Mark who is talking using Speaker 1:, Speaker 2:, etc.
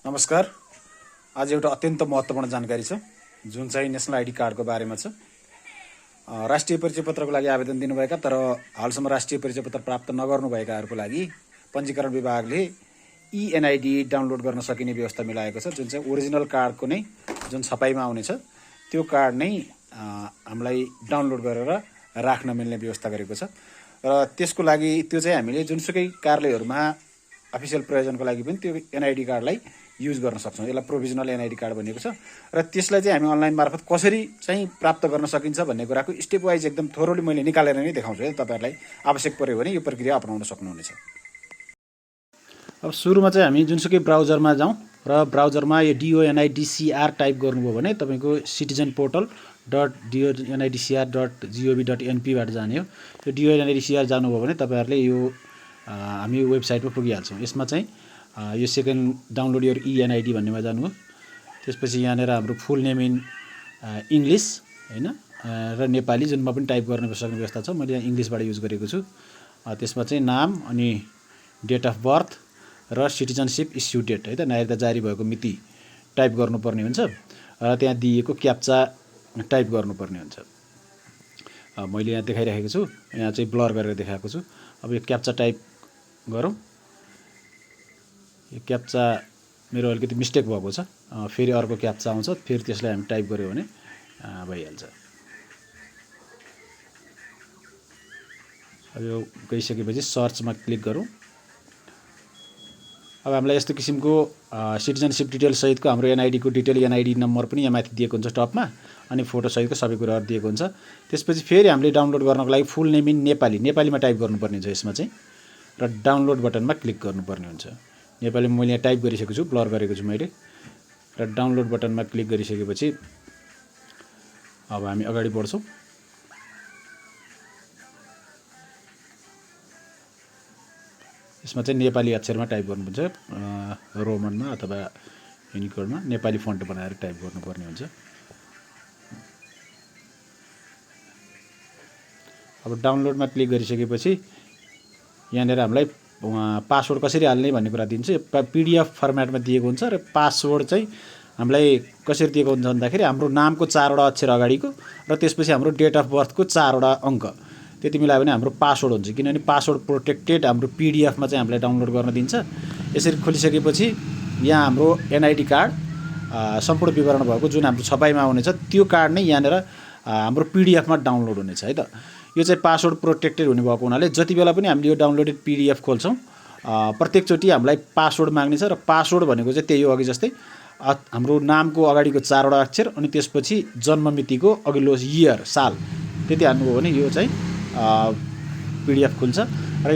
Speaker 1: नमस्कार। आज एउटा अत्यन्त महत्त्वपूर्ण जानकारी छ जुन चाहिँ नेसनल आइडी कार्डको बारेमा छ। राष्ट्रिय परिचय पत्रको लागि आवेदन दिनुभएका तर हालसम्म राष्ट्रिय परिचय पत्र प्राप्त नगर्नुभएकाहरूको लागि पञ्जीकरण विभागले एनआइडी डाउनलोड गर्न सकिने व्यवस्था मिलाएको छ। जुन चाहिँ ओरिजिनल कार्डको नै जुन छपाईमा आउनेछ त्यो कार्ड नै हामीलाई डाउनलोड गरेर राख्न मिल्ने व्यवस्था गरेको छ। र त्यसको लागि त्यो चाहिँ हामीले जुनसुकै कार्यालयहरूमा अफिसियल प्रयोजनको लागि पनि त्यो एनआइडी कार्डलाई युज गर्न सक्छौँ। यसलाई प्रोभिजनल एनआइडी कार्ड भनिएको छ र त्यसलाई चाहिँ हामी अनलाइन मार्फत कसरी चाहिँ प्राप्त गर्न सकिन्छ भन्ने कुराको स्टेप वाइज एकदम थोरोली मैले निकालेर नै देखाउँछु है। तपाईँहरूलाई आवश्यक पर्यो भने यो प्रक्रिया अपनाउन सक्नुहुनेछ। अब सुरुमा चाहिँ हामी जुनसुकै ब्राउजरमा जाउँ र ब्राउजरमा यो DONIDCR टाइप गर्नुभयो भने तपाईँको citizenportal.donidcr.gov.np बाट जाने हो। त्यो DONIDCR जानुभयो भने तपाईँहरूले यो हामी वेबसाइटमा पुगिहाल्छौँ। यसमा चाहिँ यो सेकेन्ड डाउनलोड योर एनआइडी भन्नेमा जानु हो। त्यसपछि यहाँनिर हाम्रो फुल नेम इन इङ्ग्लिस हैन र नेपाली जुनमा पनि टाइप गर्न सक्ने व्यवस्था छ। मैले यहाँ इङ्ग्लिसबाट युज गरेको छु। त्यसमा चाहिँ नाम अनि डेट अफ बर्थ र सिटिजनसिप इस्यु डेट है त नागरिकता जारी भएको मिति टाइप गर्नुपर्ने हुन्छ र त्यहाँ दिएको क्याप्चा टाइप गर्नुपर्ने हुन्छ। मैले यहाँ देखाइराखेको छु, यहाँ चाहिँ ब्लर गरेर देखाएको छु। अब यो क्याप्चा टाइप गरौँ। यो क्याप्चा मेरो अलिकति मिस्टेक भएको छ, फेरि अर्को क्याप्चा आउँछ, फेरि त्यसलाई हामी टाइप गऱ्यो भने भइहाल्छ। अब यो गइसकेपछि सर्चमा क्लिक गरौँ। अब हामीलाई यस्तो किसिमको सिटिजनसिप डिटेल सहितको हाम्रो एनआइडीको डिटेल एनआइडी नम्बर पनि यहाँ माथि दिएको हुन्छ टपमा, अनि फोटो सहितको सबै कुराहरू दिएको हुन्छ। त्यसपछि फेरि हामीले डाउनलोड गर्नको लागि फुल नेम इन नेपालीमा टाइप गर्नुपर्ने हुन्छ यसमा चाहिँ, र डाउनलोड बटनमा क्लिक गर्नुपर्ने हुन्छ। नेपालीमा मैले यहाँ टाइप गरिसकेको छु, ब्लर गरेको छु मैले, र डाउनलोड बटनमा क्लिक गरिसकेपछि अब हामी अगाडि बढ्छौँ। यसमा चाहिँ नेपाली अक्षरमा टाइप गर्नुपर्छ, रोमनमा अथवा युनिकोडमा नेपाली फन्ट बनाएर टाइप गर्नुपर्ने हुन्छ। अब डाउनलोडमा क्लिक गरिसकेपछि यहाँनिर हामीलाई पासवर्ड कसरी हाल्ने भन्ने कुरा दिन्छ। PDF फर्मेटमा दिएको हुन्छ र पासवर्ड चाहिँ हामीलाई कसरी दिएको हुन्छ भन्दाखेरि हाम्रो नामको 4वटा अक्षर अगाडिको र त्यसपछि हाम्रो डेट अफ बर्थको 4वटा अङ्क त्यति मिलायो भने हाम्रो पासवर्ड हुन्छ। किनभने पासवर्ड प्रोटेक्टेड हाम्रो PDFमा चाहिँ हामीलाई डाउनलोड गर्न दिन्छ। यसरी खोलिसकेपछि यहाँ हाम्रो एनआइडी कार्ड सम्पूर्ण विवरण भएको जुन हाम्रो छपाईमा आउनेछ त्यो कार्ड नै यहाँनिर हाम्रो PDFमा डाउनलोड हुनेछ है त। यो चाहिँ पासवर्ड प्रोटेक्टेड हुने भएको हुनाले जति बेला पनि हामीले यो डाउनलोडेड PDF खोल्छौँ प्रत्येकचोटि हामीलाई पासवर्ड माग्नेछ र पासवर्ड भनेको चाहिँ त्यही हो अघि जस्तै हाम्रो नामको अगाडिको 4वटा अक्षर अनि त्यसपछि जन्म मितिको अघिल्लो इयर साल त्यति हाल्नुभयो भने यो चाहिँ PDF खुल्छ। र